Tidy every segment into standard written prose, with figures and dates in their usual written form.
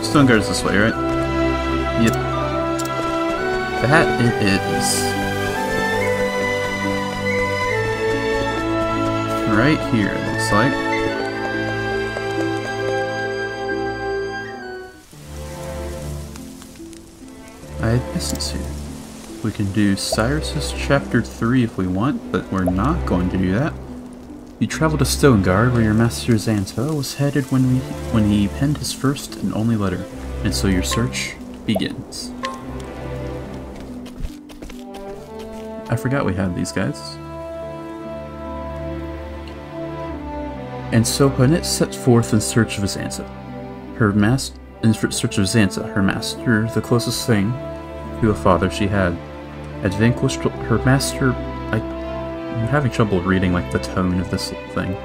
Stoneguard's this way, right? Yep. That it is. Right here, it looks like. I have business here. We can do Cyrus's Chapter 3 if we want, but we're not going to do that. You travel to Stoneguard, where your master Xantha was headed when he penned his first and only letter, and so your search begins. I forgot we had these guys. And so Hanet set forth in search of Xantha. Her master, the closest thing to a father she had vanquished her master. I'm having trouble reading like the tone of this thing.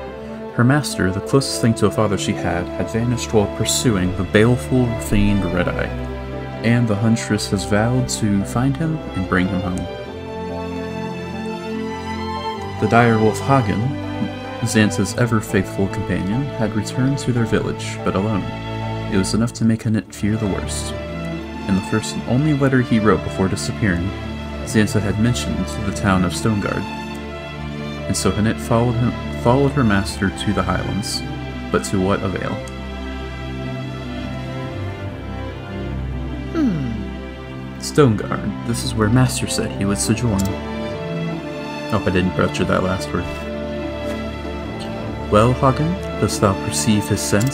Her master, the closest thing to a father she had vanished while pursuing the baleful fiend Red-Eye, and the huntress has vowed to find him and bring him home. The direwolf Hagen, Xantha's ever-faithful companion, had returned to their village, but alone. It was enough to make Hanet fear the worst. In the first and only letter he wrote before disappearing, Xantha had mentioned the town of Stoneguard, and so Hanet followed her master to the highlands, but to what avail? Stoneguard, this is where master said he would sojourn. Oh, I didn't butcher that last word. Well, Hagen, dost thou perceive his scent?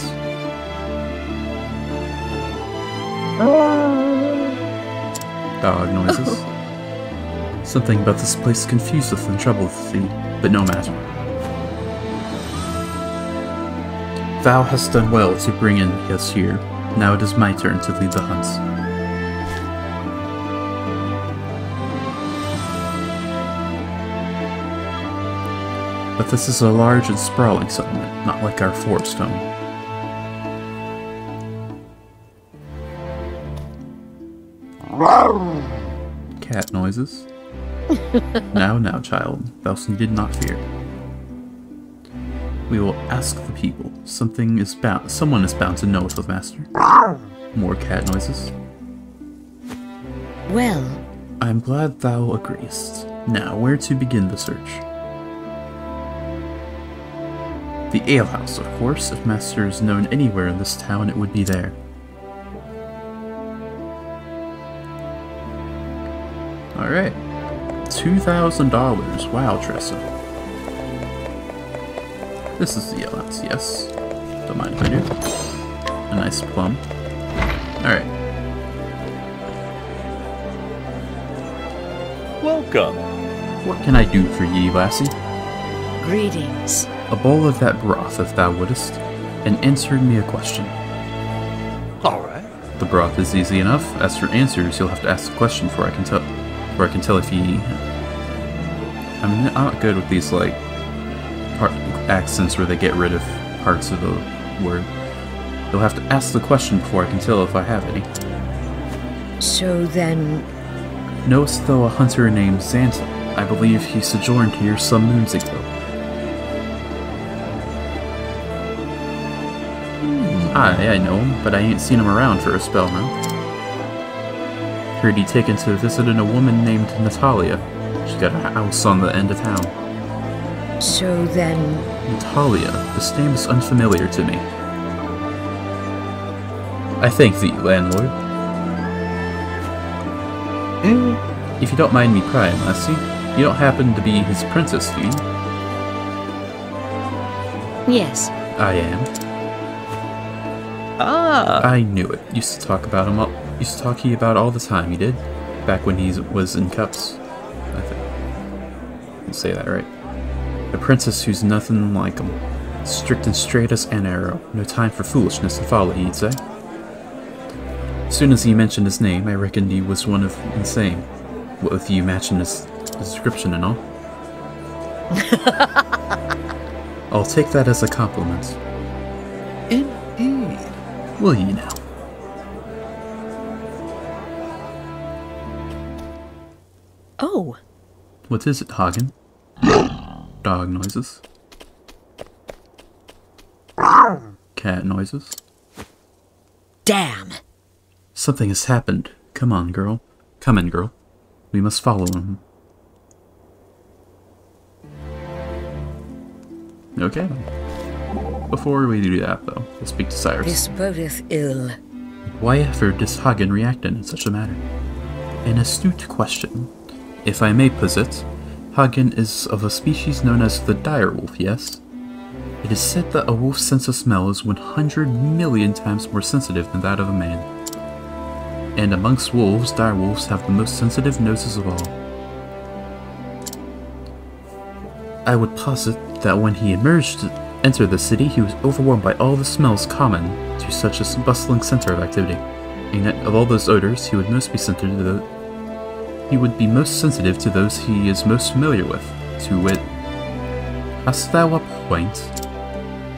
Dog noises. Something about this place confuseth and troubleth thee, but no matter. Thou hast done well to bring us here. Now it is my turn to lead the hunt. But this is a large and sprawling settlement, not like our forest home. Cat noises. Now, child, thou need not fear. We will ask the people. Someone is bound to know of the master. More cat noises. Well, I am glad thou agreest. Now, where to begin the search? The alehouse, of course. If master is known anywhere in this town, it would be there. Alright. $2,000. Wow, Tressa. This is the alehouse, yes. Don't mind if I do. A nice plum. Alright. Welcome. What can I do for ye, lassie? greetings. A bowl of that broth, if thou wouldst, and answer me a question. Alright. The broth is easy enough. As for answers, you'll have to ask the question before I can tell if he... I'm not good with these, like, accents where they get rid of parts of the word. You'll have to ask the question before I can tell if I have any. So then... Knowest thou a hunter named Xantha? I believe he sojourned here some moons ago. I know him, but I ain't seen him around for a spell now. Heard he taken to visiting a woman named Natalia. She's got a house on the end of town. So then... Natalia, this name is unfamiliar to me. I thank thee, landlord. If you don't mind me prying, lassie, you don't happen to be his princess, do you? Yes. I am. Ah! I knew it. Used to talk about him all the time, he did. Back when he was in cups. I think. I didn't say that right. A princess who's nothing like him. Strict and straight as an arrow. No time for foolishness and folly, he'd say. As soon as he mentioned his name, I reckoned he was one of insane. What with you matching his description and all. I'll take that as a compliment. Indeed. Will ye now? Oh. What is it, Hagen? Dog noises. Cat noises. Damn! Something has happened. Come on, girl. Come in, girl. We must follow him. Okay. Before we do that, though, we'll speak to Cyrus. This bodeth ill. Why ever does Hagen react in such a matter? An astute question. If I may posit, Hagen is of a species known as the direwolf, yes? It is said that a wolf's sense of smell is 100 million times more sensitive than that of a man. And amongst wolves, direwolves have the most sensitive noses of all. I would posit that when he emerged to enter the city, he was overwhelmed by all the smells common to such a bustling center of activity. And yet, of all those odors, he would most be sensitive to those he is most familiar with. To wit, hast thou a point?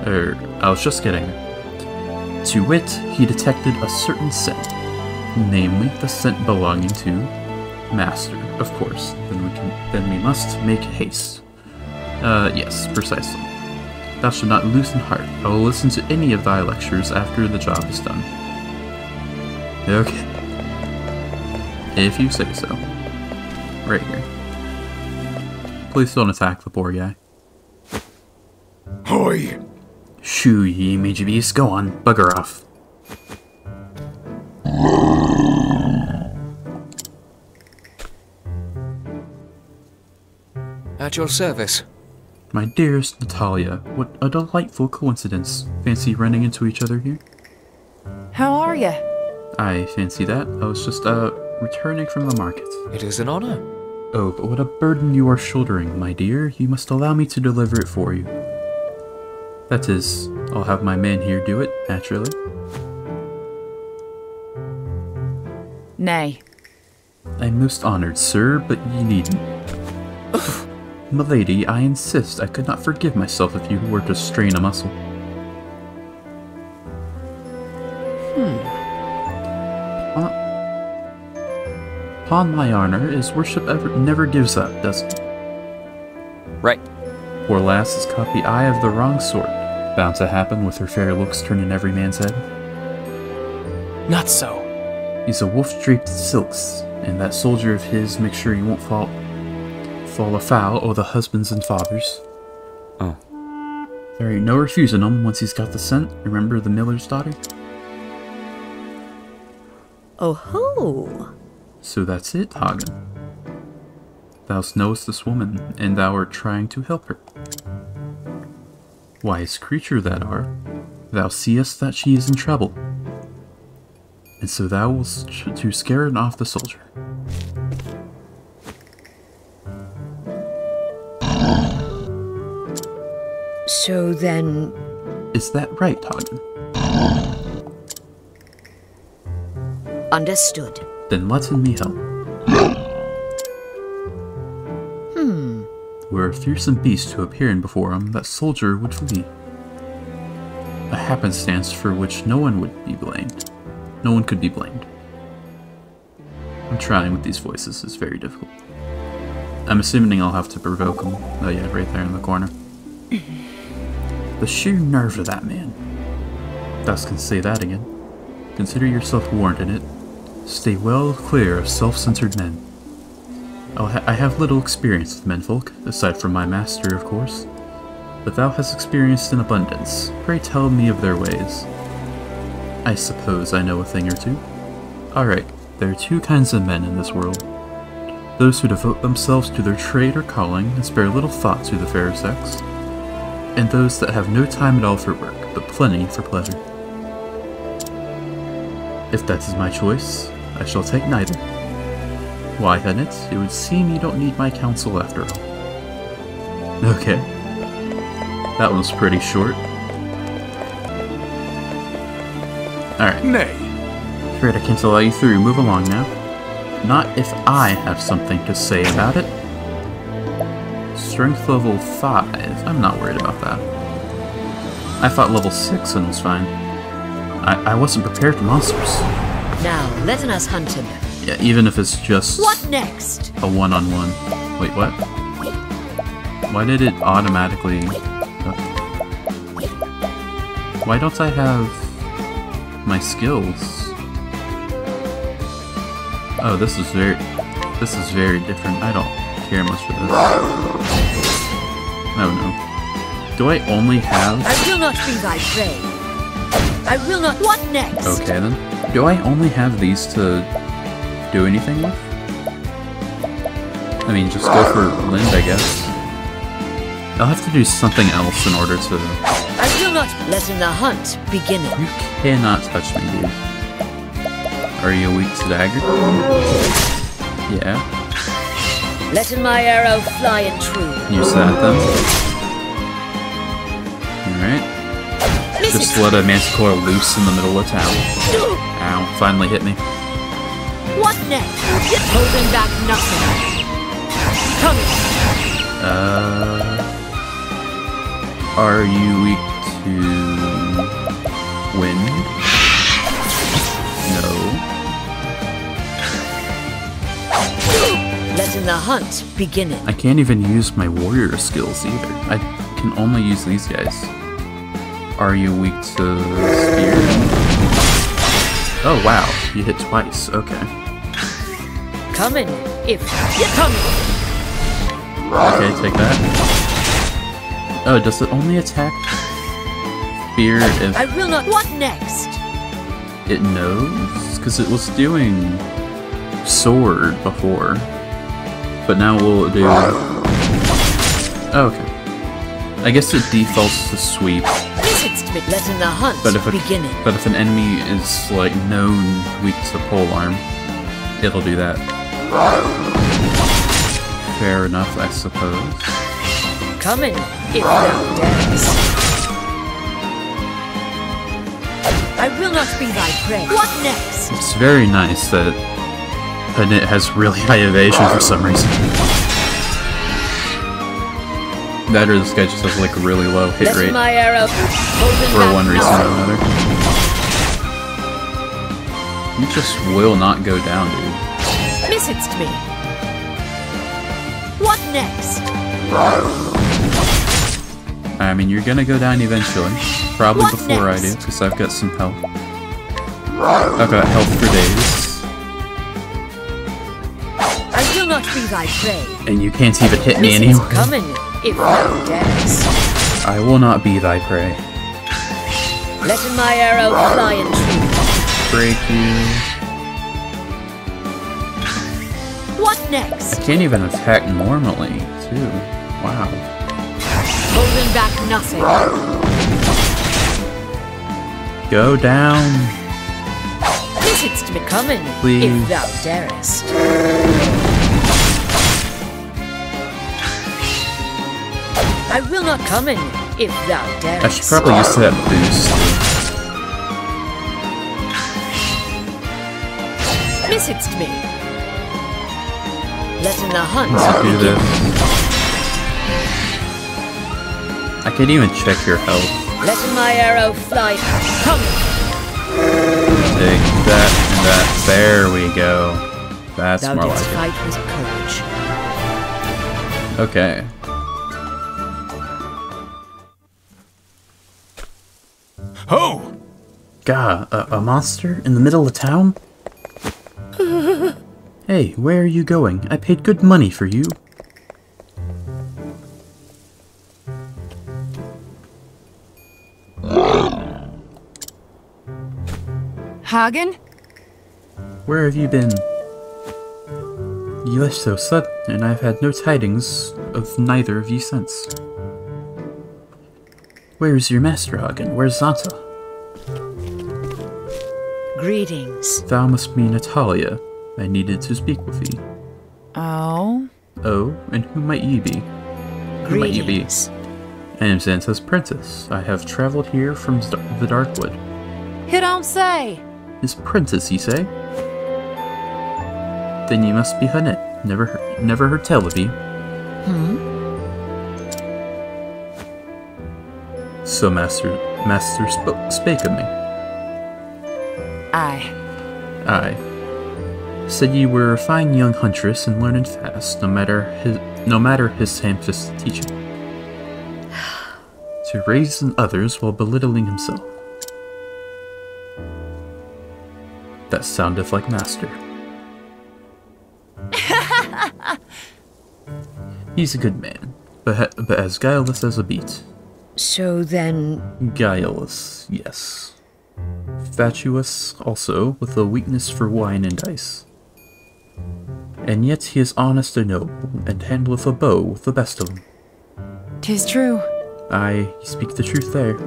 I was just getting there. To wit, he detected a certain scent, namely the scent belonging to Master, of course. Then we must make haste. Yes, precisely. Thou shalt not loosen heart. I will listen to any of thy lectures after the job is done. Okay. If you say so. Right here. Please don't attack the poor guy. Hoy! Shoo, ye major beast, go on, bugger off. At your service. My dearest Natalia, what a delightful coincidence. Fancy running into each other here? How are you? I fancy that. I was just, returning from the market. It is an honor. Oh, but what a burden you are shouldering, my dear. You must allow me to deliver it for you. That is, I'll have my man here do it, naturally. Nay. I'm most honored, sir, but ye needn't. Milady, I insist. I could not forgive myself if you were to strain a muscle. Upon my honor, his worship never gives up, does it? Right. Poor lass has caught the eye of the wrong sort. Bound to happen with her fair looks turning every man's head. Not so. He's a wolf draped in silks, and that soldier of his makes sure he won't fall afoul of the husbands and fathers. Oh. There ain't no refusing him once he's got the scent. Remember the miller's daughter? Oh ho! So that's it, Hagen. Thou knowest this woman, and thou art trying to help her. Wise creature that art, thou seest that she is in trouble, and so thou wilt to scare off the soldier. So then... Is that right, Hagen? Understood. Then let me help. Were a fearsome beast to appear in before him, that soldier would flee. A happenstance for which no one would be blamed. No one could be blamed. I'm trying with these voices, it's very difficult. I'm assuming I'll have to provoke him. Oh yeah, right there in the corner. The sheer nerve of that man. Thus can say that again. Consider yourself warned in it. Stay well clear of self-centered men. I have little experience with menfolk, aside from my master, of course. But thou hast experienced in abundance. Pray tell me of their ways. I suppose I know a thing or two. Alright, there are two kinds of men in this world. Those who devote themselves to their trade or calling and spare little thought to the fairer sex. And those that have no time at all for work, but plenty for pleasure. If that is my choice, I shall take neither. Why, Hennet, it would seem you don't need my counsel after all. Okay. That was pretty short. Alright. Nay. Afraid I can't allow you through. Move along now. Not if I have something to say about it. Strength level 5. I'm not worried about that. I thought level 6 and was fine. I wasn't prepared for monsters. Now, let us hunt him. Yeah, even if it's just What next? a one-on-one. Wait, what? Why did it automatically... Why don't I have... my skills. Oh, this is very different. I don't care much for this. Oh no. Do I only have... I will not be thy prey. I will not... What next? Okay then. Do I only have these to do anything with? I mean, just go for Lind, I guess. I'll have to do something else in order to... I will not let in the hunt beginning. You cannot touch me, dude. Are you weak to dagger? Yeah. Let in my arrow fly and true. Use that then. Alright. Just let a manticore loose in the middle of town. Ow, finally hit me. What next? Holding back nothing. Coming. Are you weak to wind? No. Letting the hunt beginning. I can't even use my warrior skills either. I can only use these guys. Are you weak to spear? Oh wow, you hit twice. Okay. Coming. If you're coming. Okay, take that. Oh, does it only attack spear if I will not. What next? it knows? Because it was doing sword before. But now will it do... Oh, okay. I guess it defaults to sweep. Letting the hunt beginning. But if an enemy is, like, known weak to polearm, it'll do that. Fair enough, I suppose. Coming, if thou darest. I will not be thy prey. What next? It's very nice that Panit has really high evasion for some reason. That or this guy just has like a really low hit rate. My arrow for one reason or another. You just will not go down, dude. Missedst me. What next? I mean, you're gonna go down eventually. Probably What before next? I do, because I've got some health. I've got health for days. I will not be thy prey. And you can't even hit me Missedst anyway. coming, if thou darest. I will not be thy prey. Letting my arrow fly and true. Break you. What I next? can't even attack normally, too. Wow. Holding back nothing. Go down. Missedst me coming, Please. if thou darest. I will not come in, if thou darest. I should probably use that boost. Missedst me. Letting the hunt Let's do begin. this. I can't even check your health. Letting my arrow fly. Coming. Take that and that. There we go. That's Thou more didst like fight with courage. it. Okay. Ho! God, a monster in the middle of town? Hey, where are you going? I paid good money for you. Hagen? Where have you been? You left so sudden, and I've had no tidings of neither of you since. Where's your master, Hagen? Where's Zanta? Greetings. Thou must be Natalia. I needed to speak with thee. Oh? Oh, and who might ye be? Who might ye be? Greetings. I am Xanta's apprentice. I have traveled here from the Darkwood. He don't say. His apprentice, ye say? Then ye must be Hanet. Never heard tell of ye. So Master spake of me. Aye. Aye. Said ye were a fine young huntress and learning fast, no matter his ham-fisted teaching. To raise others while belittling himself. That soundeth like master. He's a good man, but as guileless as a beet. So then... Guileless, yes. Fatuous, also, with a weakness for wine and dice. And yet he is honest and noble, and handleth a bow with the best of them. 'Tis true. Aye, you speak the truth there.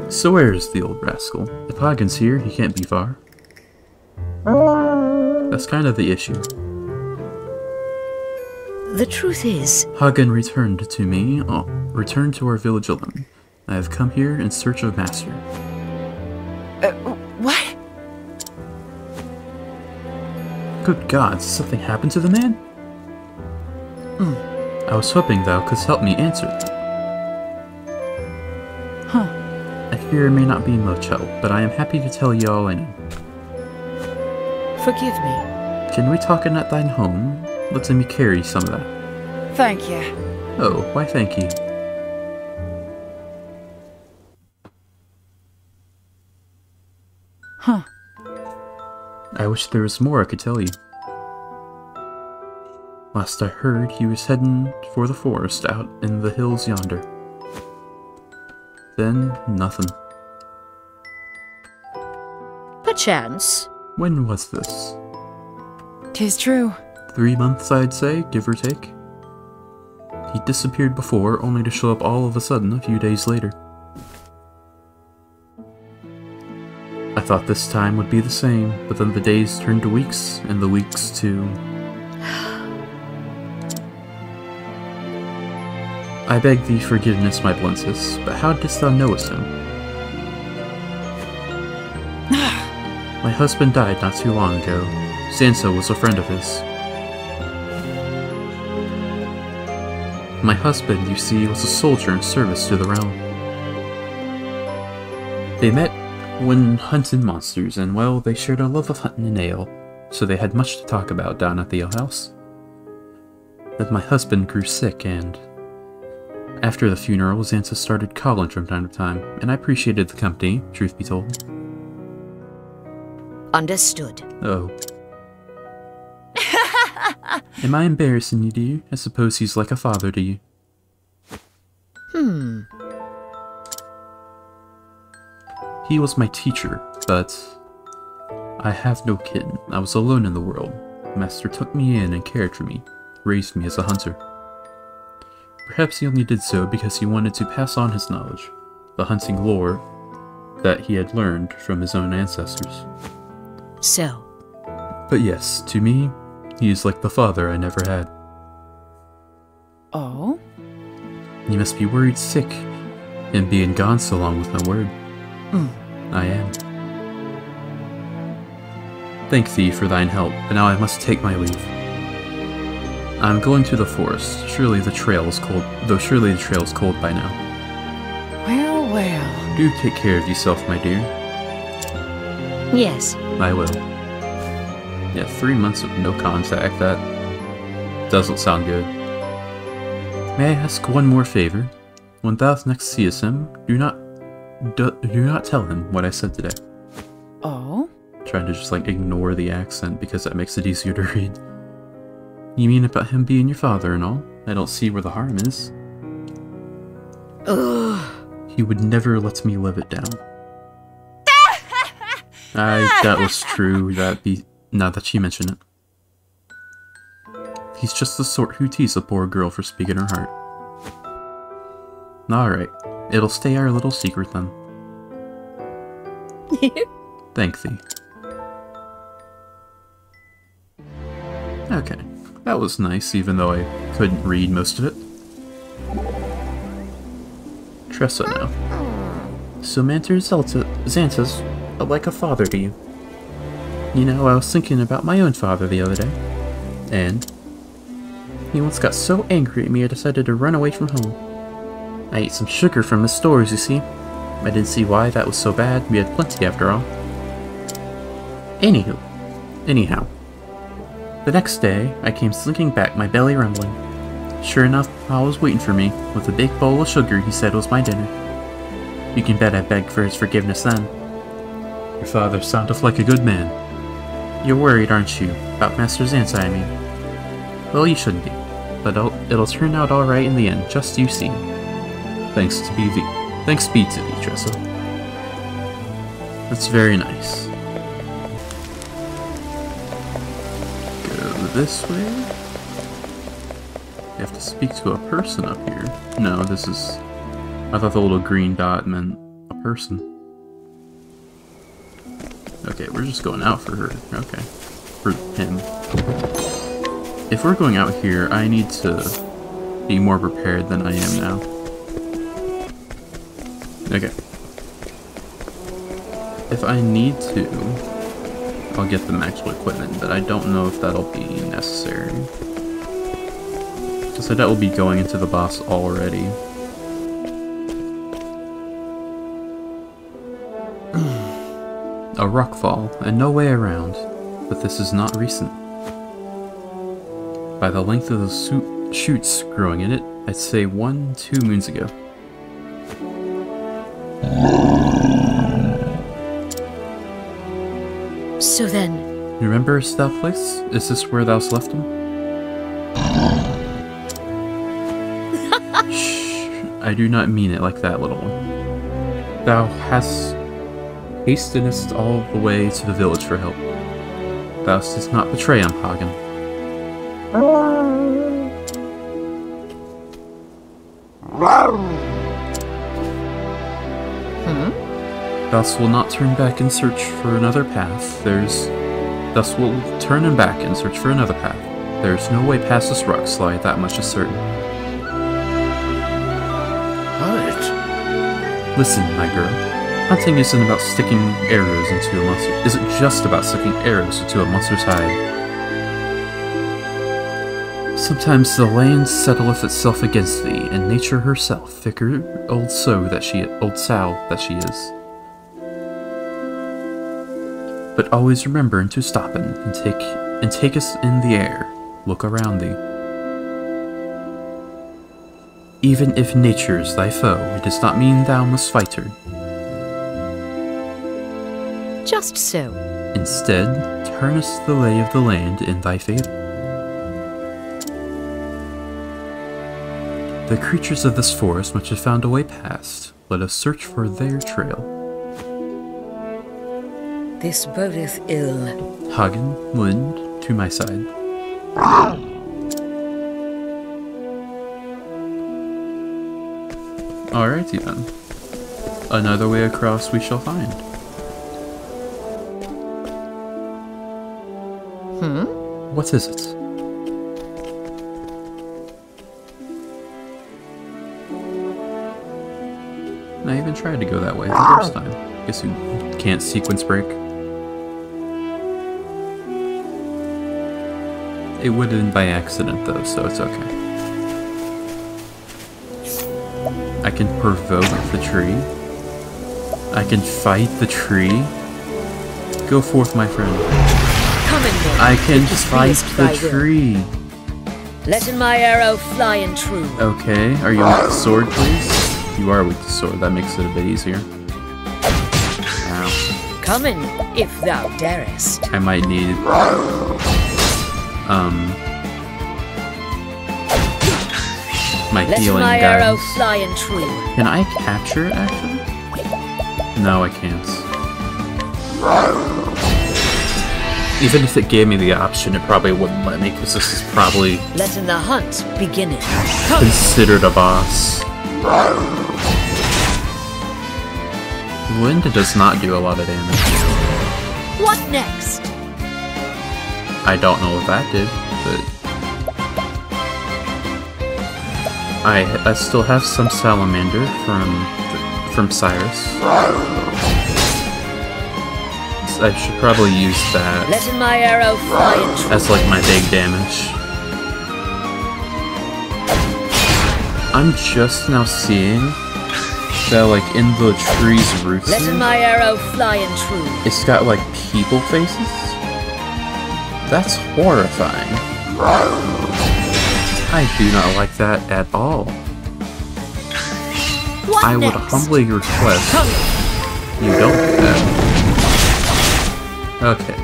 So where is the old rascal? If Hagen's here, he can't be far. That's kind of the issue. The truth is... Hagen returned to me, returned to our village alone. I have come here in search of master. What? Good gods, something happened to the man? I was hoping thou couldst help me answer that. I fear it may not be much help, but I am happy to tell you all I know. Forgive me. Can we talk in at thine home? Let me carry some of that. Thank you. Oh, why thank you. Huh. I wish there was more I could tell you. Last I heard, he was heading for the forest out in the hills yonder. Then, nothing. Perchance. When was this? 'Tis true. 3 months, I'd say, give or take. He disappeared before, only to show up all of a sudden a few days later. I thought this time would be the same, but then the days turned to weeks, and the weeks to... I beg thee forgiveness, my Blincis, but how didst thou knowest him? My husband died not too long ago. Sansa was a friend of his. My husband, you see, was a soldier in service to the realm. They met when hunting monsters, and well, they shared a love of hunting and ale, so they had much to talk about down at the alehouse. Then my husband grew sick, and after the funeral, Sansa started calling from time to time, and I appreciated the company, truth be told. Understood. Oh. Am I embarrassing you, dear? I suppose he's like a father to you. He was my teacher, but I have no kin. I was alone in the world. Master took me in and cared for me, raised me as a hunter. Perhaps he only did so because he wanted to pass on his knowledge, the hunting lore that he had learned from his own ancestors. So. But yes, to me, he is like the father I never had. Oh? You must be worried sick, and being gone so long with no word. I am. Thank thee for thine help, but now I must take my leave. I am going to the forest. Surely the trail is cold, though surely the trail is cold by now. Well, well. Do take care of yourself, my dear. Yes. I will. Yeah, 3 months of no contact, that doesn't sound good. May I ask one more favor? When thou next seest him, do not tell him what I said today. Oh? Trying to just like ignore the accent because that makes it easier to read. You mean about him being your father and all? I don't see where the harm is. Ugh. He would never let me live it down. That was true. Now that she mentioned it. He's just the sort who tease a poor girl for speaking her heart. Alright, it'll stay our little secret then. Thank thee. Okay, that was nice, even though I couldn't read most of it. Tressa now. So Manter Xanta's like a father to you. You know, I was thinking about my own father the other day, and he once got so angry at me I decided to run away from home. I ate some sugar from his stores, you see. I didn't see why that was so bad. We had plenty after all. Anyhow. The next day, I came slinking back, my belly rumbling. Sure enough, Paul was waiting for me, with a big bowl of sugar he said was my dinner. You can bet I begged for his forgiveness then. Your father sounded like a good man. You're worried, aren't you? About Master Xantai, I mean. Well, you shouldn't be. But it'll turn out alright in the end, just you see. Thanks be to thee, Tressa. That's very nice. Go this way? You have to speak to a person up here. No, this is... I thought the little green dot meant a person. Okay, we're just going out for her. Okay. For him. If we're going out here, I need to be more prepared than I am now. Okay. If I need to, I'll get the actual equipment, but I don't know if that'll be necessary. So that will be going into the boss already. A rockfall, and no way around, but this is not recent. By the length of the shoots growing in it, I'd say 1-2 moons ago. So then... Rememberest thou place? Is this where thou'st left him? Shh, I do not mean it like that, little one. Thou hastenest all the way to the village for help. Thou didst not betray him, Hagen. Thus will not turn back and search for another path. Thus will turn him back and search for another path. There's no way past this rock slide, that much is certain. Right. Listen, my girl. Hunting isn't about sticking arrows into a monster. Isn't just about sticking arrows into a monster's hide. Sometimes the land settleth itself against thee, and nature herself, thicker old sow that she is. But always remember to stop and take us in the air. Look around thee. Even if nature's thy foe, it does not mean thou must fight her. Just so. Instead, turnest the lay of the land in thy favor. The creatures of this forest must have found a way past. Let us search for their trail. This bodeth ill. Hagen, Lind, to my side. Alrighty then. Another way across we shall find. What is it? I even tried to go that way the first time. Guess you can't sequence break. It would have been by accident though, so it's okay. I can provoke the tree. I can fight the tree. Go forth, my friend. Come in then. I can If this fight beest the thy will. tree. Let my arrow fly and true. Okay, are you with the sword, please? You are with the sword, that makes it a bit easier. Ow. Come in, if thou darest. I might need... my Let healing my arrow guys. fly and true. Can I capture it, actually? No, I can't. Even if it gave me the option, it probably wouldn't let me, because this is probably Let in the hunt beginneth. Come. considered a boss. Wind does not do a lot of damage. What next? I don't know what that did, but... I still have some salamander from Cyrus. I should probably use that Let in my arrow fly and true. as like my big damage. I'm just now seeing that like in the tree's roots Let in here, my arrow fly and true. it's got like people faces. That's horrifying. I do not like that at all. What I would next? humbly request Come. you don't do that. Okay.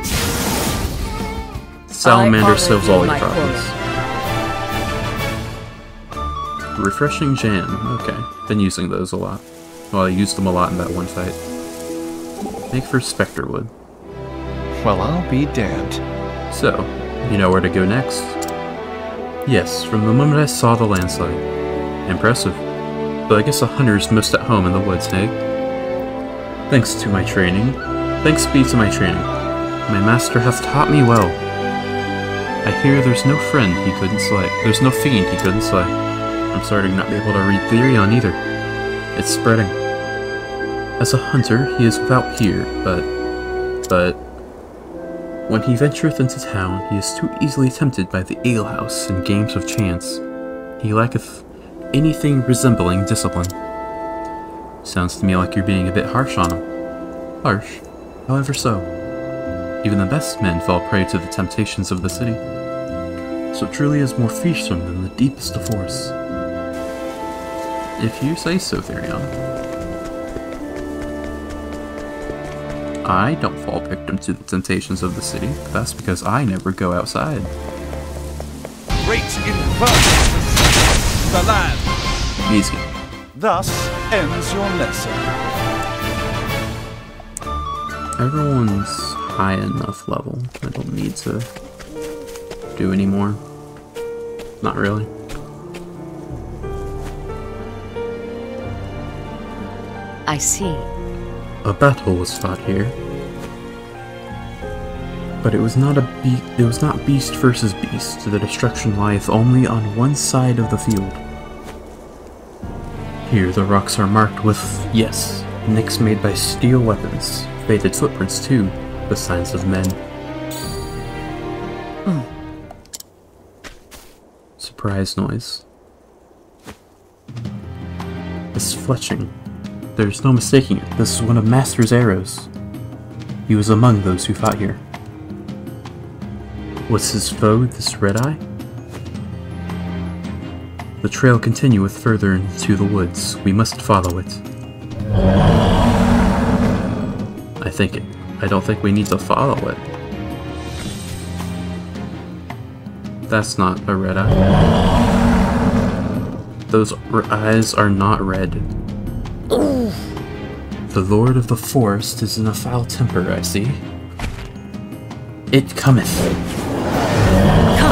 Salamander solves all your problems. Refreshing jam. Okay. Been using those a lot. Well, I used them a lot in that one fight. Make for Spectre Wood. Well, I'll be damned. So, you know where to go next? Yes, from the moment I saw the landslide. Impressive. But I guess a hunter's most at home in the woods, hey? Thanks to my training. Thanks be to my training. My master hath taught me well. I hear there's no friend he couldn't slay. There's no fiend he couldn't slay. I'm starting not be able to read theory on either. It's spreading. As a hunter, he is without peer, but when he ventureth into town, he is too easily tempted by the alehouse and games of chance. He lacketh anything resembling discipline. Sounds to me like you're being a bit harsh on him. Harsh? However so. Even the best men fall prey to the temptations of the city. So it truly is more fearsome than the deepest of forests. If you say so, Therion. I don't fall victim to the temptations of the city, but that's because I never go outside. Great inferno! The land! Easy. Thus ends your lesson. Everyone's high enough level. I don't need to do any more. Not really. I see. A battle was fought here, but it was not beast versus beast. The destruction lieth only on one side of the field. Here the rocks are marked with, yes, nicks made by steel weapons, faded footprints too, the signs of men. Surprise noise. This fletching. There's no mistaking it. This is one of Master's arrows. He was among those who fought here. Was his foe this red-eye? The trail continueth further into the woods. We must follow it. I don't think we need to follow it. That's not a red-eye. Those eyes are not red. The Lord of the Forest is in a foul temper, I see. It cometh.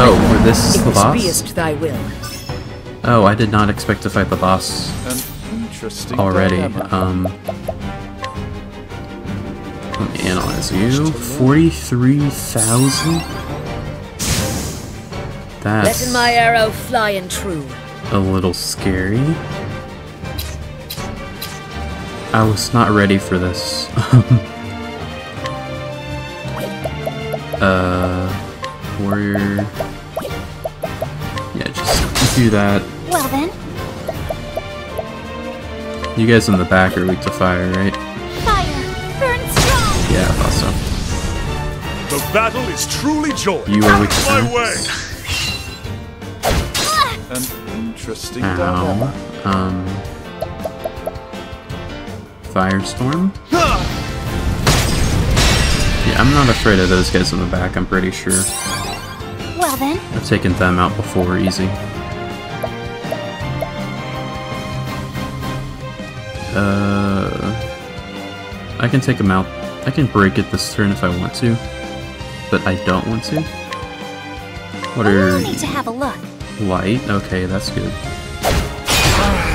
Oh, this is the boss? If this beest thy will. Oh, I did not expect to fight the boss An interesting already. dilemma. Let me analyze you. 43,000? That's Letting my arrow fly and true. a little scary. I was not ready for this. Warrior. Yeah, just do that. Well then, You guys in the back are weak to fire, right? fire, burn strong. Yeah, I thought The battle is truly joy. so. You are weak to My fire. way. An interesting dilemma. Ow. Firestorm? Yeah, I'm not afraid of those guys in the back, I'm pretty sure. Well then, I've taken them out before, easy. I can take them out. I can break it this turn if I want to, but I don't want to. What allow are me to have a look. light? Okay, that's good.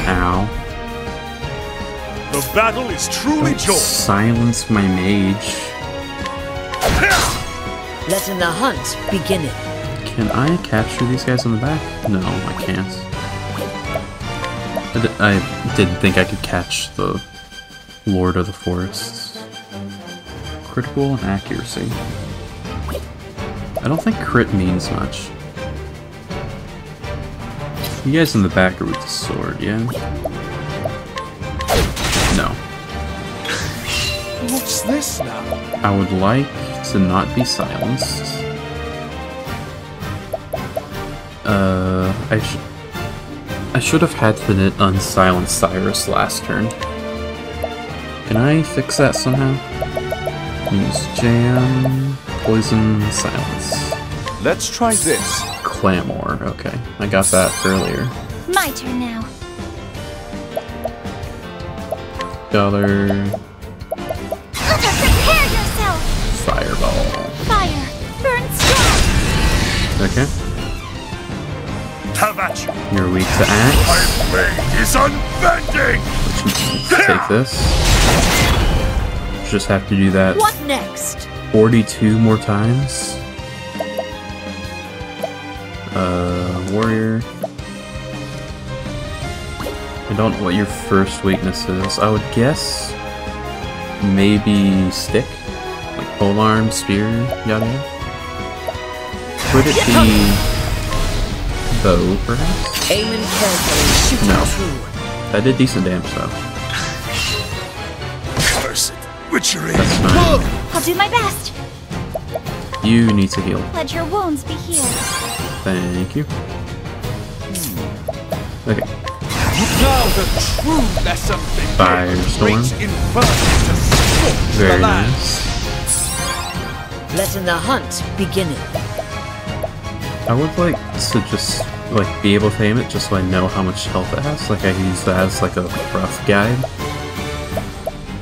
Ow. The battle is truly Don't joy. silence my mage. Letting the hunt beginneth. Can I capture these guys in the back? No, I can't. I didn't think I could catch the Lord of the Forests. Critical and accuracy. I don't think crit means much. You guys in the back are with the sword, yeah? No. What's this now? I would like to not be silenced. I should have had to unsilence Cyrus last turn. Can I fix that somehow? Use jam, poison, silence. Let's try this. Clamor. Okay, I got that earlier. My turn now. Dollar. Prepare yourself! Fireball. Fire! Burn strong! Okay. Have at you. You're weak to axe. My blade is unbending! Take this. Just have to do that What next? 42 more times. Warrior. I don't know what your first weakness is. I would guess maybe stick, like polearm, spear, yada yada. Could it be bow, perhaps? Aim in carefully, shoot No. true. That did decent damage though. Cursed witchery! That's fine. I'll do my best. You need to heal. Let your wounds be healed. Thank you. Okay. Now the true lesson begins. Firestorm. Great inferno to scorch the Very land. nice. Letting the hunt begin. I would like to just like be able to aim it just so I know how much health it has. Like I use that as like a rough guide.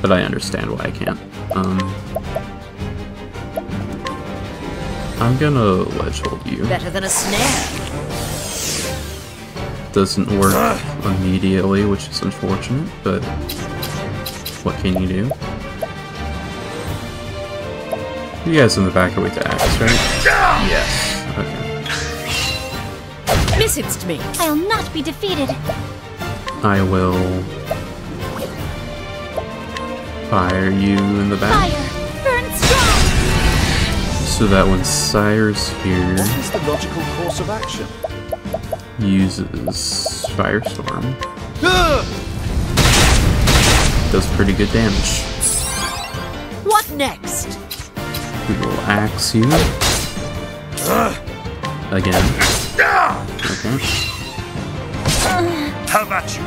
But I understand why I can't. I'm gonna ledge hold you. Better than a snare. Doesn't work immediately, which is unfortunate, but what can you do? You guys in the back are weak to axe, right? Yes. Okay. Missed me. I'll not be defeated. I will fire you in the back Fire! Burn strong! so that when Sire's here, What is the logical course of action? uses Firestorm. Does pretty good damage. What next? We will axe you. Again. Okay. Have at you.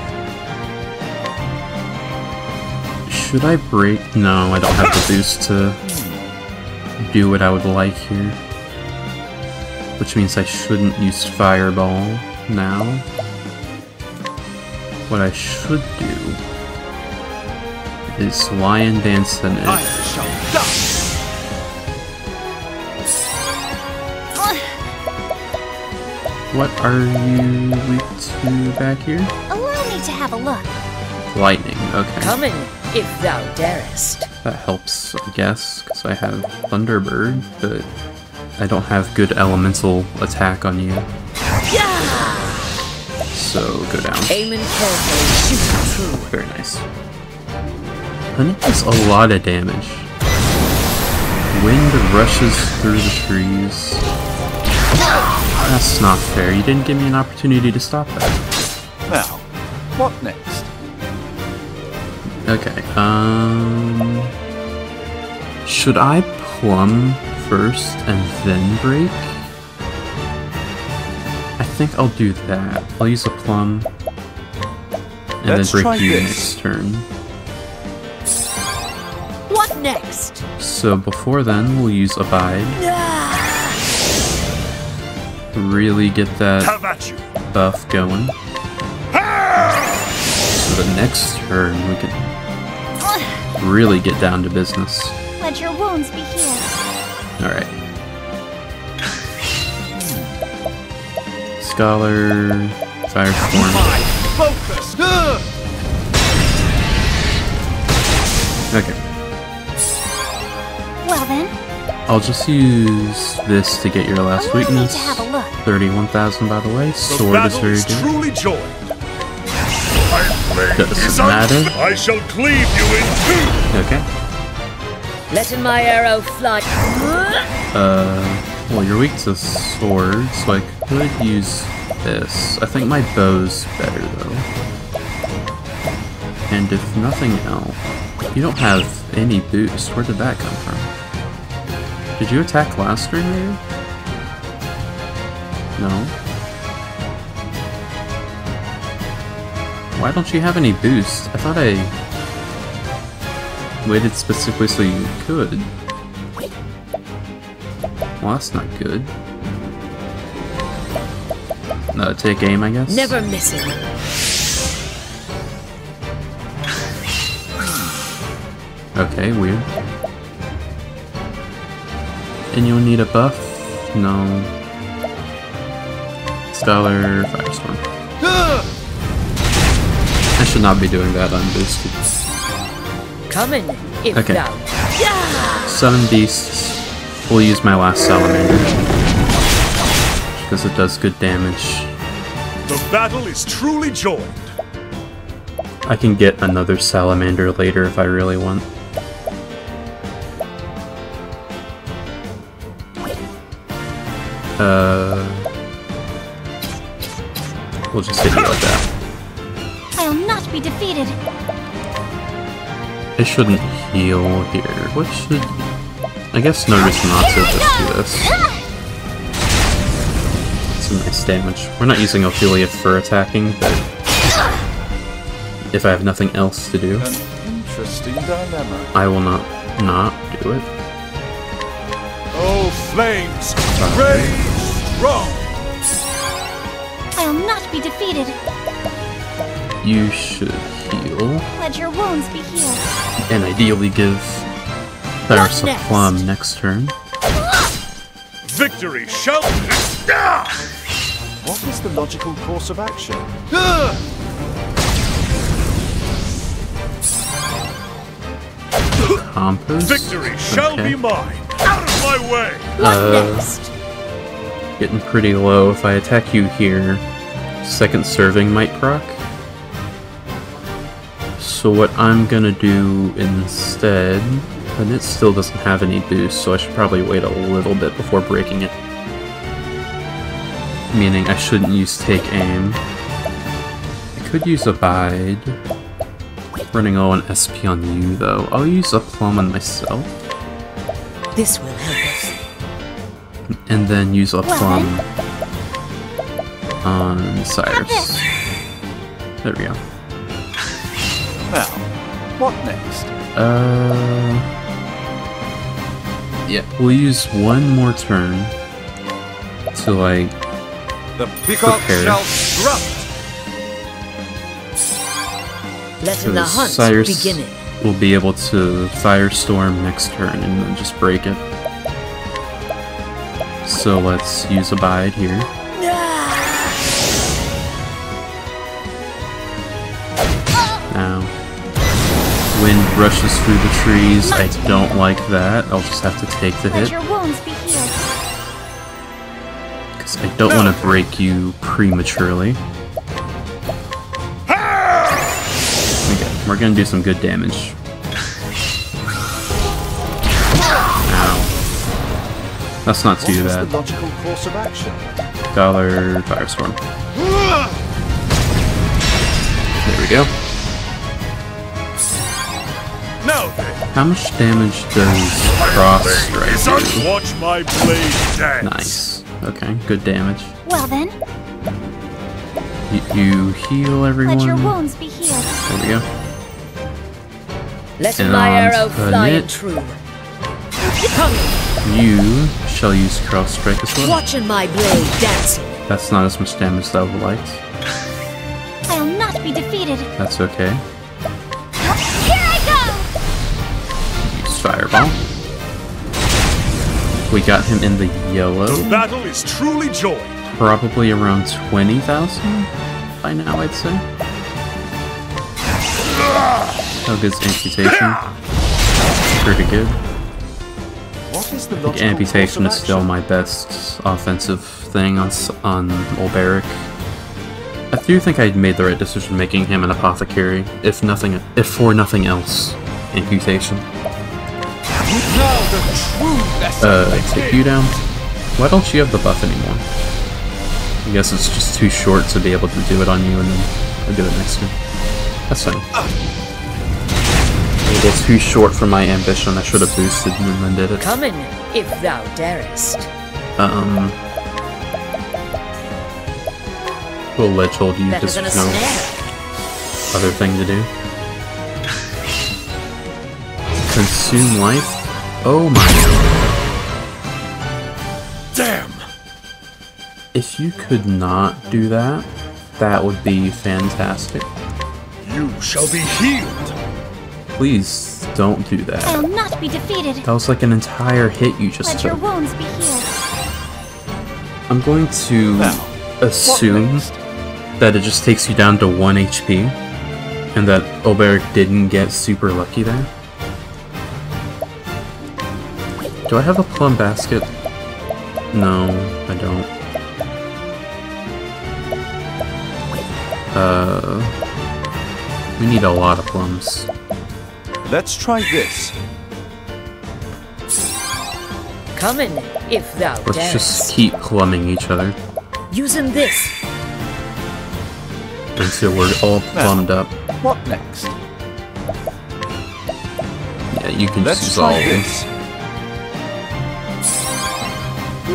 Should I break? No, I don't have the boost to do what I would like here. Which means I shouldn't use Fireball now. What I should do is Lion Dance and I shall die. What are you weak to back here? Allow me to have a look. Lightning, okay. Coming, if thou darest. That helps, I guess, because I have Thunderbird, but I don't have good elemental attack on you. Yeah! So go down. Aim in carefully, shoot true. Very nice. Honey does a lot of damage. Wind rushes through the trees. That's not fair. You didn't give me an opportunity to stop that. Now, what next? Okay, should I plumb first and then break? I think I'll do that. I'll use a plum and Let's then try break you this. next turn. What next? So before then, we'll use Abide. Really get that Have at you. buff going. So the next turn, we can really get down to business. Let your wounds be healed. Alright. Scholar, Firestorm. My focus! Okay. Well then, I'll just use this to get your last allow me weakness. to have a look. 31,000 by the way. The Sword is battle very is good. truly joined. My blade Doesn't is matter. I shall cleave you in two. Okay. Letting my arrow fly. Well, you're weak to sword, so I could use this. I think my bow's better though. And if nothing else, you don't have any boost. Where did that come from? Did you attack last turn, maybe? No. Why don't you have any boost? I thought I waited specifically so you could. Well, that's not good. Take aim, I guess? Never missing. Okay, weird. And you'll need a buff? No. Scholar, Firestorm. I should not be doing that unboosted. Coming, if Okay. thou. Yeah! 7 beasts. We'll use my last salamander. Because it does good damage. The battle is truly joined. I can get another salamander later if I really want. We'll just hit you like that. I'll not be defeated. It shouldn't heal here. What should... I guess no reason not to just do this. Some nice damage. We're not using Ophelia for attacking, but if I have nothing else to do, An interesting dilemma. I will not do it. Oh, flames! Rage strong! I'll not be defeated. You should heal, Let your wounds be healed. and ideally give Thyros a next? plum next turn. Victory shall be. What is the logical course of action? Compost? Victory shall Okay. be mine. Out of my way. What next? Getting pretty low. If I attack you here, second serving might proc. So what I'm gonna do instead, and it still doesn't have any boost, so I should probably wait a little bit before breaking it. Meaning I shouldn't use take aim. I could use abide. Running low on SP on you though. I'll use a plum on myself. This will help us. And then use a plum on Cyrus. There we go. Now, what next? Yeah, we'll use one more turn to like The peacock Prepare. shall strut! Letting the hunt Cyrus begin it. will be able to Firestorm next turn and then just break it. So let's use Abide here. Now, wind rushes through the trees. I don't like that. I'll just have to take the Let hit your wounds be healed. because I don't want to break you prematurely. Okay, we're gonna do some good damage. Ow. That's not too What is bad. the logical course of action? Scholar Firestorm. There we go. Now then, How much damage does Cross Strike do? watch my blade dance. Nice. Okay, good damage. Well then, You heal everyone. let your wounds be healed. There we go. Let And my on arrow to fly knit. true. Coming, You shall use Cross Strike as well. watching my blade dancing. That's not as much damage as I would have liked. I'll not be defeated. That's okay. Here I Use Fireball. We got him in the yellow. The battle is truly joined. Probably around 20,000 by now, I'd say. How good's amputation? Pretty good. What is the I think logical amputation is course of still action? my best offensive thing on Old Barrack. I do think I made the right decision making him an apothecary, if for nothing else, amputation. Now the true lesson Take you down. Why don't you have the buff anymore? I guess it's just too short to be able to do it on you, and then I'll do it next turn. That's fine. It was too short for my ambition. I should have boosted and then did it. Coming, if thou darest. We'll ledge hold you Better because than a there's no snare. other thing to do. Consume life? Oh my god. If you could not do that, that would be fantastic. You shall be healed. Please don't do that. I'll not be defeated. That was like an entire hit you just Let your took. wounds be healed. I'm going to assume that it just takes you down to 1 HP, and that Oberic didn't get super lucky there. Do I have a plum basket? No, I don't. We need a lot of plums. Let's try this. Come in, if thou Let's darest. just keep plumbing each other Using this. until we're all plumbed up. What next? Yeah, you can just Let's use all try of them. this.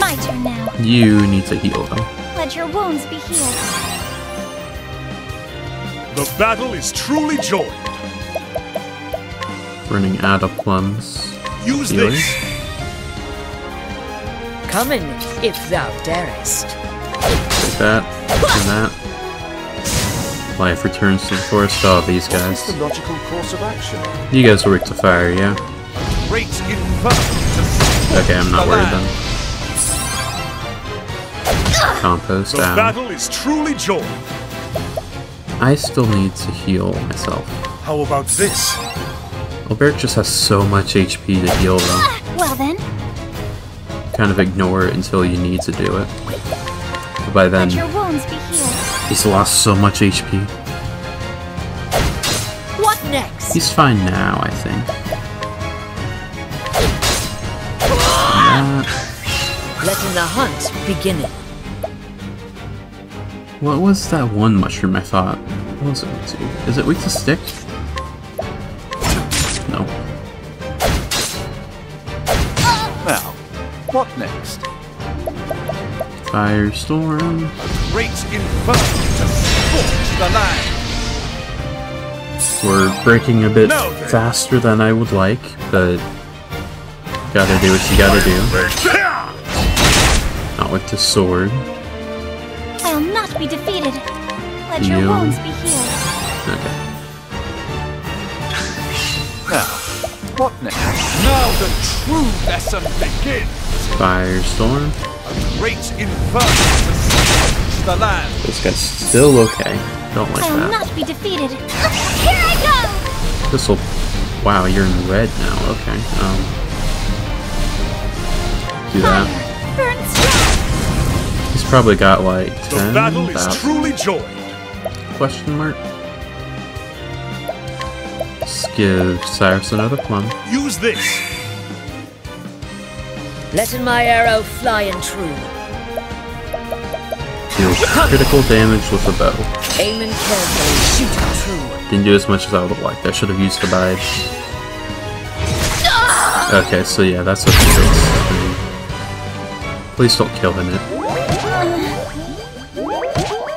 My turn now. You need to heal though. Let your wounds be healed. The battle is truly joined. Running out of plums. Use Healing. this. Come in, if thou darest. Take that, and that. Life returns to the forest. Oh, these What is guys. the logical course of action? You guys are weak to fire, yeah? Great inferno to Okay, I'm not the worried land. then. Compost The down. battle is truly joined. I still need to heal myself. How about this? Alberic just has so much HP to heal though. Well then, Kind of ignore it until you need to do it. But by then, let your wounds be healed. he's lost so much HP. What next? He's fine now, I think. And that. Letting the hunt begin. What was that one mushroom I thought? What was it weak to? Is it weak to stick? No. Now, what next? Firestorm. Great inferno to scorch the land. We're breaking a bit No, then. faster than I would like, but gotta do what you gotta do. Not with the sword. I'll not be defeated. Let your Heal. wounds be healed. Okay. Now, what next? Now the true lesson begins. Firestorm. A great inferno to scorch the land. This guy's still okay. Don't like I'll that. not be defeated. Here I go! This'll. Wow, you're in red now. Okay. Do that. Fire, burn strong. He's probably got like The 10. battle is truly joined. Question mark. Let's give Cyrus another plum. Use this. Letting my arrow fly and true. Deals critical damage with a bow. Aiming carefully, shooting true. Didn't do as much as I would have liked. I should have used the bide. Okay, so yeah, that's what it is. Please don't kill him.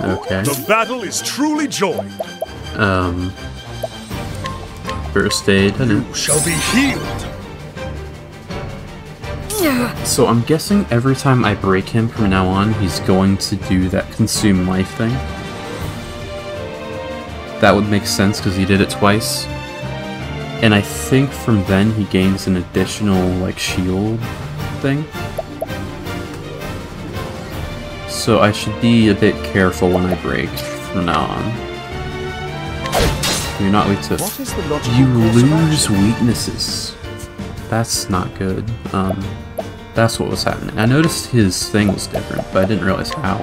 Okay. The battle is truly joined. First aid, and You shall be healed. so I'm guessing every time I break him from now on, he's going to do that consume life thing. That would make sense because he did it twice. And I think from then he gains an additional, like, shield thing. So I should be a bit careful when I break from now on. You're not weak to... What is the logical You course of lose action? weaknesses. That's not good. That's what was happening. I noticed his thing was different, but I didn't realize how.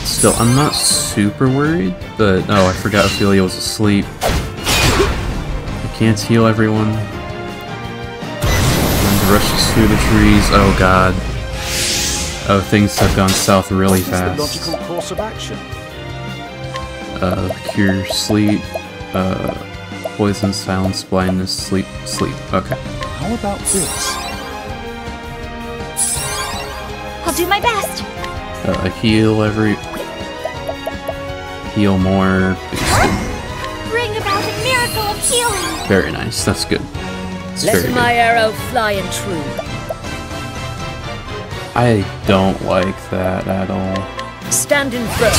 Still, I'm not super worried, but... Oh, I forgot Ophelia was asleep. I can't heal everyone. And rushes through the trees. Oh god. Oh, things have gone south really What is fast. the logical course of action? Cure sleep, poison, silence, blindness, sleep. Okay. How about this? I'll do my best. Heal more. Boosted. Bring about a miracle of healing. Very nice. That's good. It's very Letting my good. arrow fly and true. I don't like that at all. Stand in firm.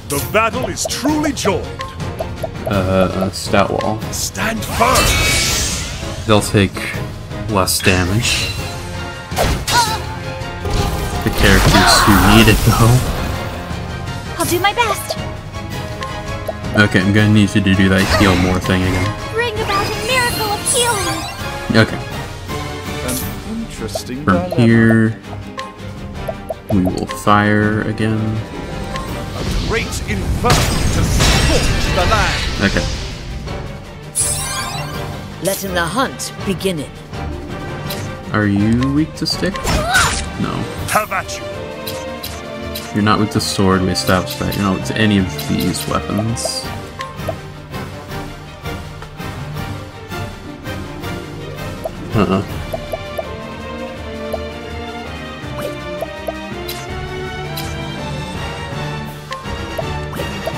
The battle is truly joined. Stout wall. Stand firm. They'll take less damage. The characters who need it, though. I'll do my best. Okay, I'm gonna need you to do that heal more thing again. Bring about a miracle of healing. Okay. An interesting From dilemma. here, we will fire again. A great inferno to scorch the land. Okay. Letting the hunt begin. Are you weak to stick? No. Have at you. You're not weak to sword, we established that. You're not weak to any of these weapons.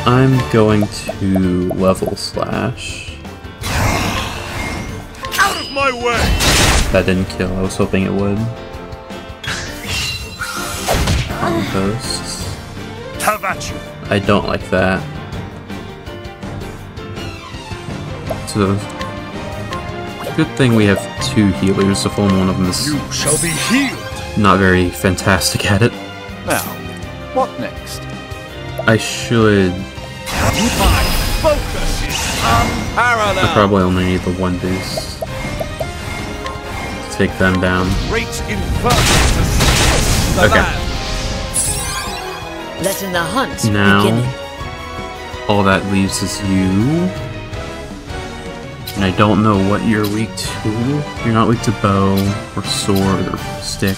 I'm going to level slash. Out of my way. That didn't kill, I was hoping it would. Posts. Have at you. I don't like that. So, good thing we have two healers, if only one of them is You shall be healed. not very fantastic at it. Now, what next? I should. My focus is unparalleled. I probably only need the one boost to take them down. Great inferno to scorch the Okay. land. Letting the hunt Now, begin. all that leaves is you. And I don't know what you're weak to. You're not weak to bow, or sword, or stick.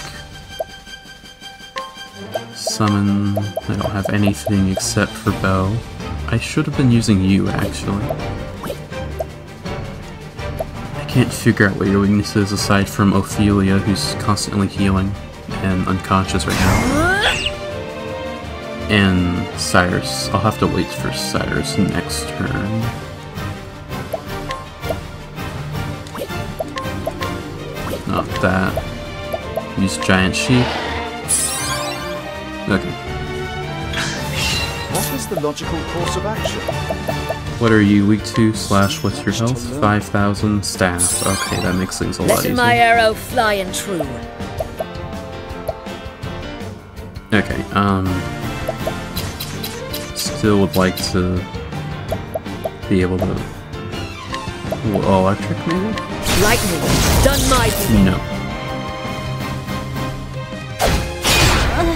Summon. I don't have anything except for bow. I should have been using you, actually. I can't figure out what your weakness is aside from Ophelia, who's constantly healing and unconscious right now. And Cyrus. I'll have to wait for Cyrus next turn. Not that. Use Giant Sheep. Okay. What is the logical course of action? What are you weak to? Slash, what's your health? 5,000 staff. Okay, that makes things a lot Letting my easier. arrow fly and true. Okay, still would like to be able to... Electric, maybe? Lightning, done my duty. No.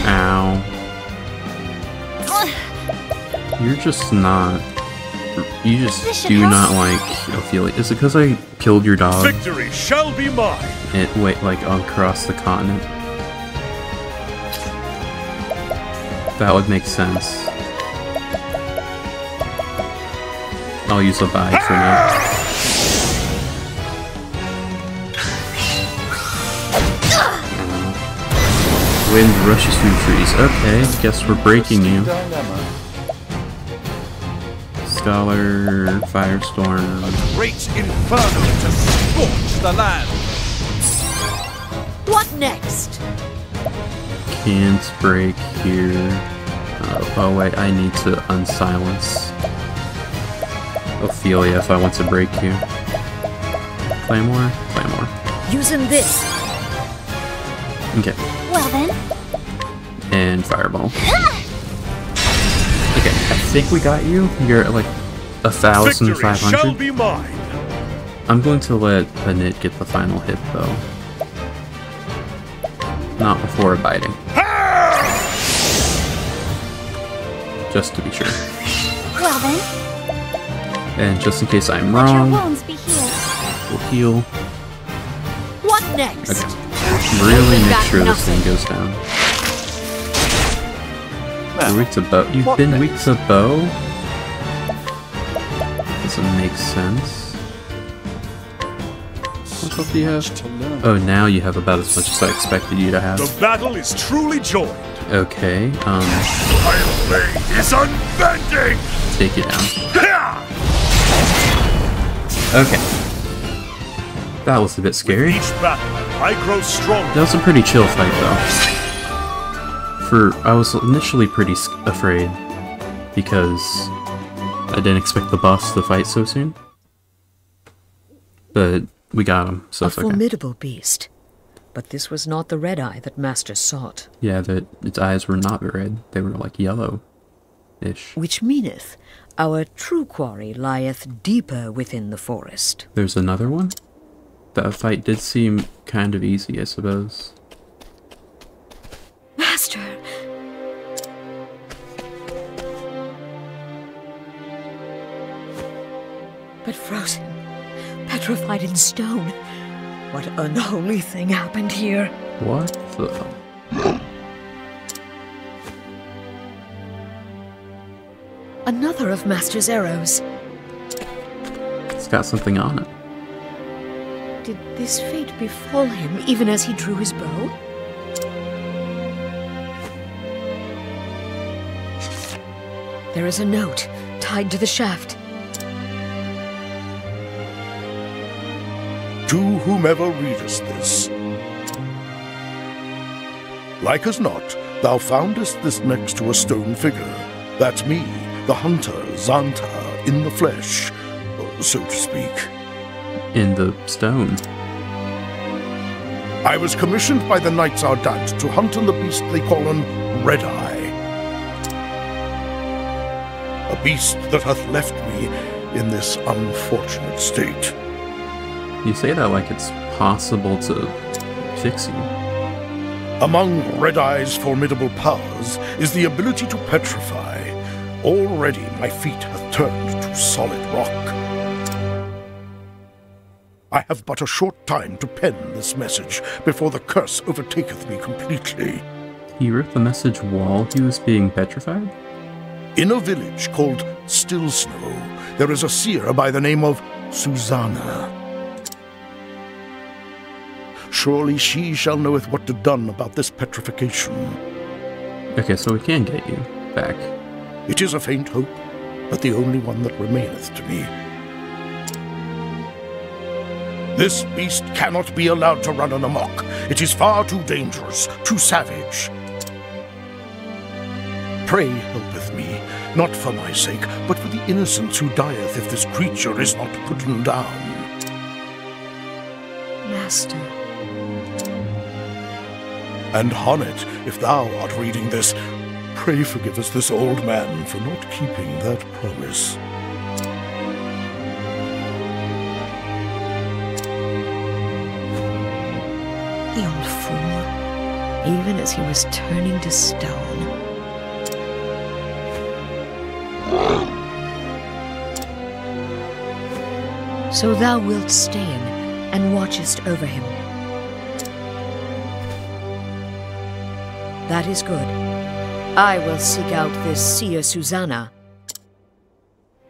Ow. You're just not... You This just should do help. not like Ophelia. Is it because I killed your dog? Victory shall be mine. It wait like across the continent. That would make sense. I'll use a bag for now. Wind rushes through trees. Okay, guess we're breaking you. Dilemma. Scholar, Firestorm. Great inferno to scorch the land. What next? Can't break here. Oh wait, I need to unsilence Ophelia if I want to break you. Claymore? Claymore. Using this. Okay. Well then. And Fireball. Okay, I think we got you. You're at like Victory shall 1,500. be mine. I'm going to let Banit get the final hit though. Not before biting. Just to be sure. Well then. And just in case I'm Let your wrong, wounds be healed. we'll heal. What next? Okay. Really make Got sure this nothing. thing goes down. Now, You're weak to bow. You've what been next? weak to bow? Doesn't make sense. What health do you have? to learn. Oh, now you have about as much as I expected you to have. The battle is truly joined. Okay, My blade is unbending. take you down. Ha! Okay. That was a bit scary. Each battle, I grow strong. That was a pretty chill fight, though. I was initially pretty afraid, because I didn't expect the boss to fight so soon. But we got him, so it's okay. A formidable beast. But this was not the red eye that Master sought. Yeah, its eyes were not red. They were like yellow-ish. Which meaneth our true quarry lieth deeper within the forest. There's another one? That fight did seem kind of easy, I suppose. Master! But frozen, petrified in stone. What unholy thing happened here? What the... Another of Master's arrows. It's got something on it. Did this fate befall him even as he drew his bow? There is a note tied to the shaft. To whomever readest this. Like as not, thou foundest this next to a stone figure. That's me, the hunter, Xanta, in the flesh, so to speak. In the stone. I was commissioned by the Knights Ardent to hunt on the beast they call an Red Eye. A beast that hath left me in this unfortunate state. You say that like it's possible to fix you. Among Red Eye's formidable powers is the ability to petrify. Already my feet hath turned to solid rock. I have but a short time to pen this message before the curse overtaketh me completely. He wrote the message while he was being petrified? In a village called Still Snow, there is a seer by the name of Susanna. Surely she shall knoweth what to done about this petrification. Okay, so we can get you back. It is a faint hope, but the only one that remaineth to me. This beast cannot be allowed to run on amok. It is far too dangerous, too savage. Pray helpeth me, not for my sake, but for the innocent who dieth if this creature is not put down. Master. And Honnet, if thou art reading this, pray forgive us this old man for not keeping that promise. The old fool, even as he was turning to stone. So thou wilt stay in and watchest over him. That is good. I will seek out this seer Susanna,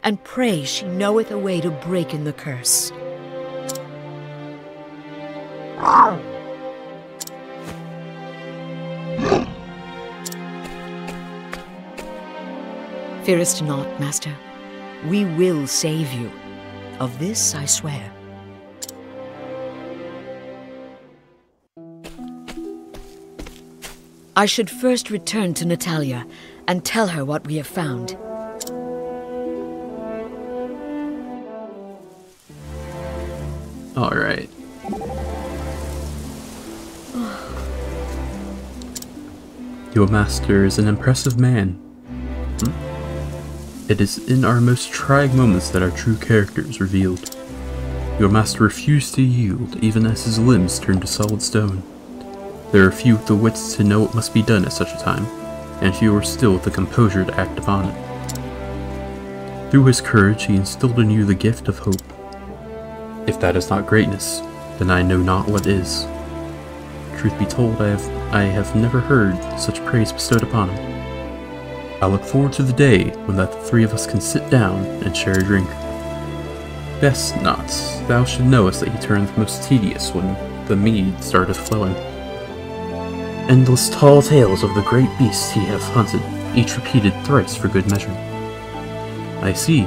and pray she knoweth a way to break in the curse. Fearest not, Master. We will save you. Of this I swear. I should first return to Natalia and tell her what we have found. All right. Your master is an impressive man. It is in our most trying moments that our true character is revealed. Your master refused to yield, even as his limbs turned to solid stone. There are few with the wits to know what must be done at such a time, and fewer still with the composure to act upon it. Through his courage, he instilled in you the gift of hope. If that is not greatness, then I know not what is. Truth be told, I have never heard such praise bestowed upon him. I look forward to the day when the three of us can sit down and share a drink. Best not, thou should knowest that he turneth most tedious when the mead starteth flowing. Endless tall tales of the great beasts ye have hunted, each repeated thrice for good measure. I see.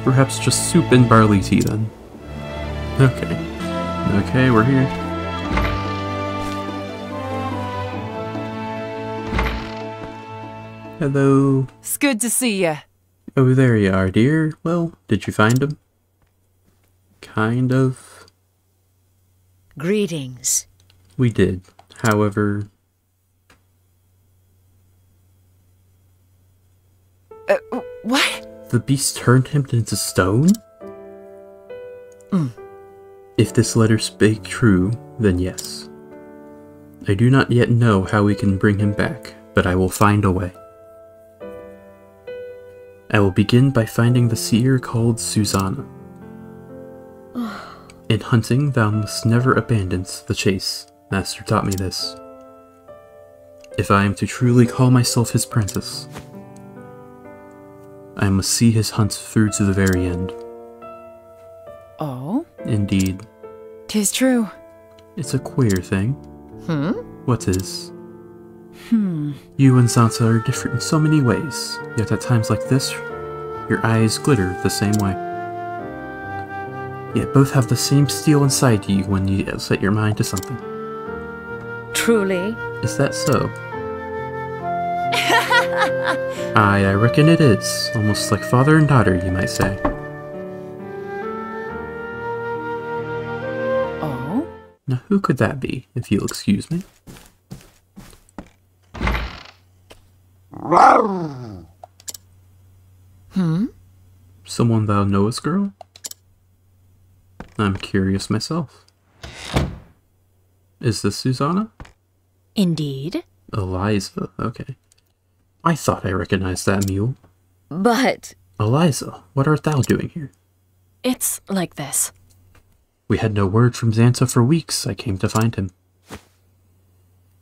Perhaps just soup and barley tea then. Okay, we're here. Hello. It's good to see you. Oh, there you are, dear. Well, did you find him? Kind of. Greetings. We did. However... What? The beast turned him into stone? If this letter spake true, then yes. I do not yet know how we can bring him back, but I will find a way. I will begin by finding the seer called Susanna. In hunting, thou must never abandon the chase. Master taught me this. If I am to truly call myself his princess, I must see his hunt through to the very end. Oh? Indeed. 'Tis true. It's a queer thing. What is? Hmm. You and Zanta are different in so many ways, yet at times like this, your eyes glitter the same way. Yet both have the same steel inside you when you set your mind to something. Truly? Is that so? Aye, I reckon it is. Almost like father and daughter, you might say. Oh? Now who could that be, if you'll excuse me? Someone thou knowest, girl? I'm curious myself. Is this Susanna? Indeed. Eliza, okay. I thought I recognized that mule. But... Eliza, what art thou doing here? It's like this. We had no word from Xanta for weeks. I came to find him.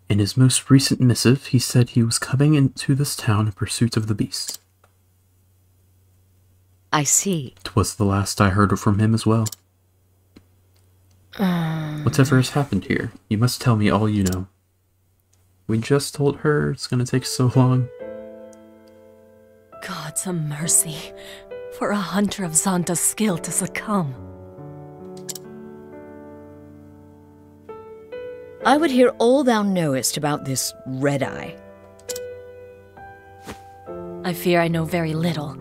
In his most recent missive, he said he was coming into this town in pursuit of the beast. I see. 'Twas the last I heard from him as well. Whatever has happened here, you must tell me all you know. We just told her it's gonna take so long. God's a mercy for a hunter of Xanta's skill to succumb. I would hear all thou knowest about this red-eye. I fear I know very little.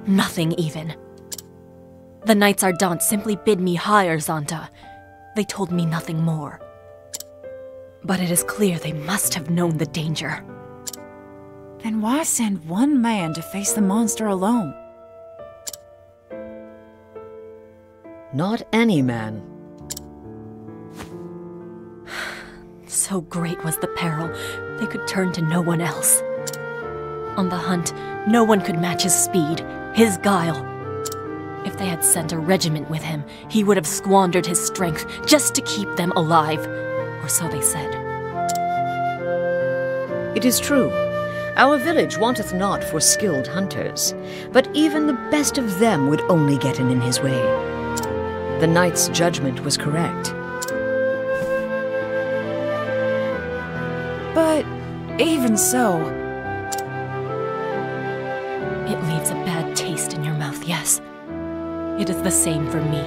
Nothing even. The Knights Ardent simply bid me hire Xanta. They told me nothing more. But it is clear they must have known the danger. Then why send one man to face the monster alone? Not any man. So great was the peril, they could turn to no one else. On the hunt, no one could match his speed, his guile. If they had sent a regiment with him, he would have squandered his strength just to keep them alive, or so they said. It is true. Our village wanteth not for skilled hunters, but even the best of them would only get in his way. The knight's judgment was correct. But even so... It leaves a bad taste in your mouth, yes. It is the same for me.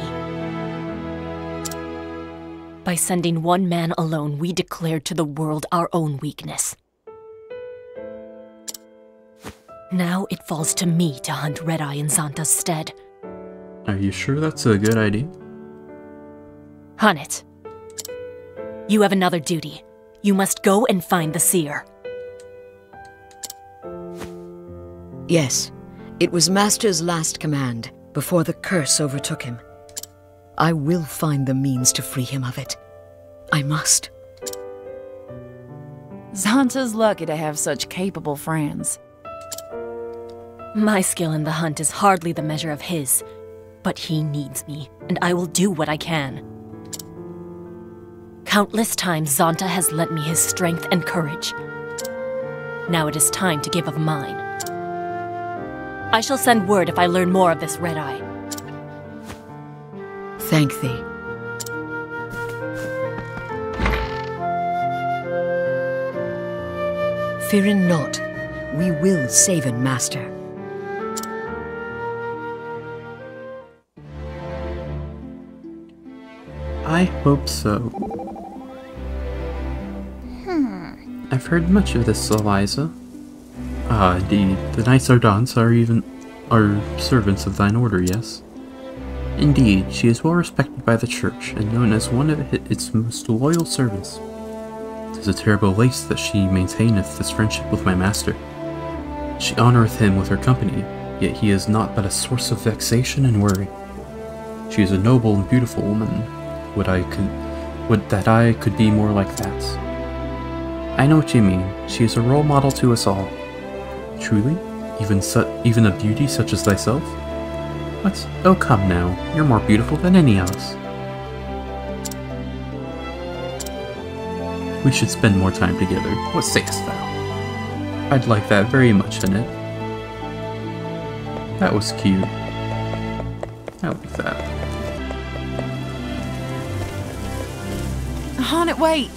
By sending one man alone, we declared to the world our own weakness. Now it falls to me to hunt Red-Eye in Xanta's stead. Are you sure that's a good idea? Hunt it. You have another duty. You must go and find the seer. Yes, it was Master's last command, before the curse overtook him. I will find the means to free him of it. I must. Xanta's lucky to have such capable friends. My skill in the hunt is hardly the measure of his, but he needs me, and I will do what I can. Countless times Xanta has lent me his strength and courage. Now it is time to give of mine. I shall send word if I learn more of this Red-Eye. Thank thee. Fearing not, we will save it, Master. I hope so. I've heard much of this, Eliza. Ah, indeed. The knights Ardents are servants of thine order, yes? Indeed, she is well respected by the church, and known as one of its most loyal servants. 'Tis a terrible lace that she maintaineth this friendship with my master. She honoureth him with her company, yet he is naught but a source of vexation and worry. She is a noble and beautiful woman. Would that I could be more like that. I know what you mean. She is a role model to us all. Truly? Even a beauty such as thyself? What? Oh, come now. You're more beautiful than any of us. We should spend more time together. What sayest thou? I'd like that very much, Annette. That was cute. I like that. Honnet, wait!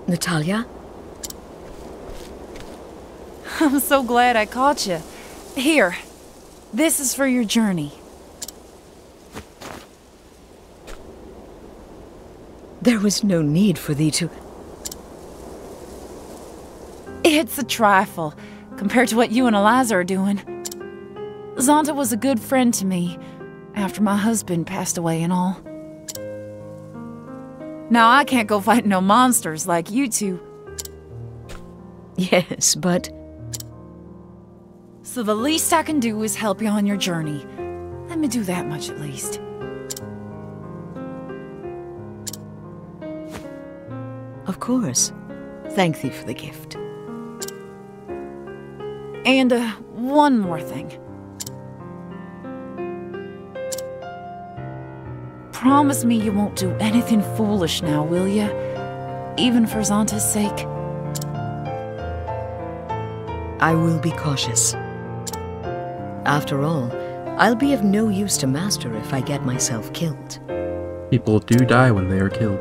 Natalia? I'm so glad I caught you. Here, this is for your journey. There was no need for thee to... It's a trifle, compared to what you and Eliza are doing. Zonta was a good friend to me, after my husband passed away and all. Now I can't go fight no monsters like you two. Yes, but... So the least I can do is help you on your journey. Let me do that much at least. Of course. Thank thee for the gift. And, one more thing. Promise me you won't do anything foolish now, will ya? Even for Zonta's sake. I will be cautious. After all, I'll be of no use to Master if I get myself killed. People do die when they are killed.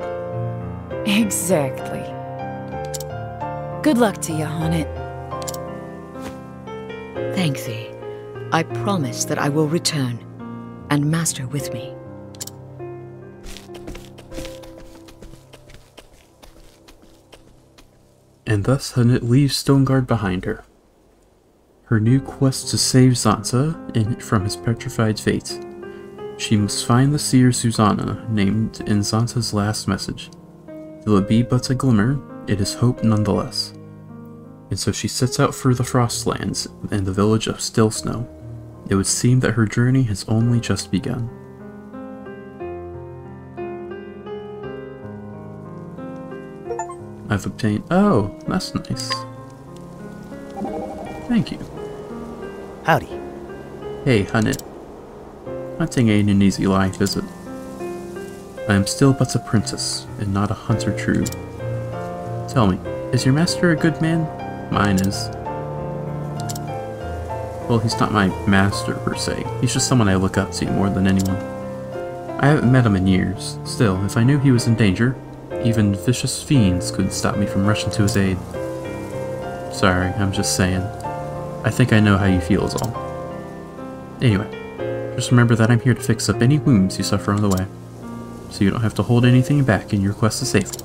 Exactly. Good luck to you, Honnet. Thank thee. I promise that I will return, and Master with me. And thus Hunnet leaves Stoneguard behind her. Her new quest to save Zonta from his petrified fate. She must find the seer Susanna, named in Zonta's last message. Though it be but a glimmer, it is hope nonetheless. And so she sets out for the Frostlands and the village of Still Snow. It would seem that her journey has only just begun. I've obtained... Oh, that's nice. Thank you. Howdy. Hey, Hunnet. Hunting ain't an easy life, is it? I am still but a princess, and not a hunter true. Tell me, is your master a good man? Mine is. Well, he's not my master per se. He's just someone I look up to more than anyone. I haven't met him in years. Still, if I knew he was in danger, even vicious fiends couldn't stop me from rushing to his aid. Sorry, I'm just saying. I think I know how you feel is all. Anyway, just remember that I'm here to fix up any wounds you suffer on the way, so you don't have to hold anything back in your quest to safety.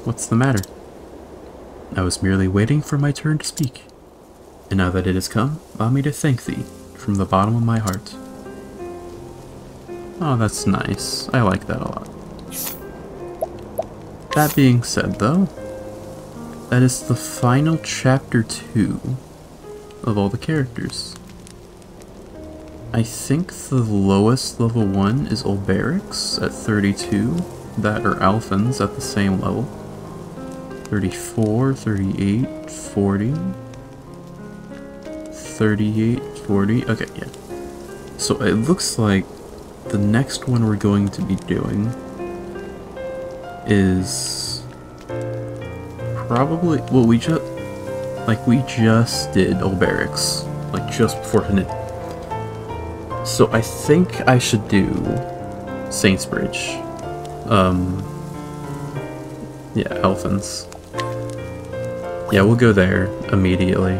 What's the matter? I was merely waiting for my turn to speak, and now that it has come, allow me to thank thee from the bottom of my heart. Oh, that's nice. I like that a lot. That being said, though, that is the final chapter 2 of all the characters. I think the lowest level 1 is Olberic's at 32, that or Alphen's at the same level. 34, 38, 40, 38, 40, okay, yeah. So it looks like the next one we're going to be doing is probably, well, we just did Olberic's, like just before Hunnet. So I think I should do Saints Bridge. Yeah, Elfins. Yeah, we'll go there immediately.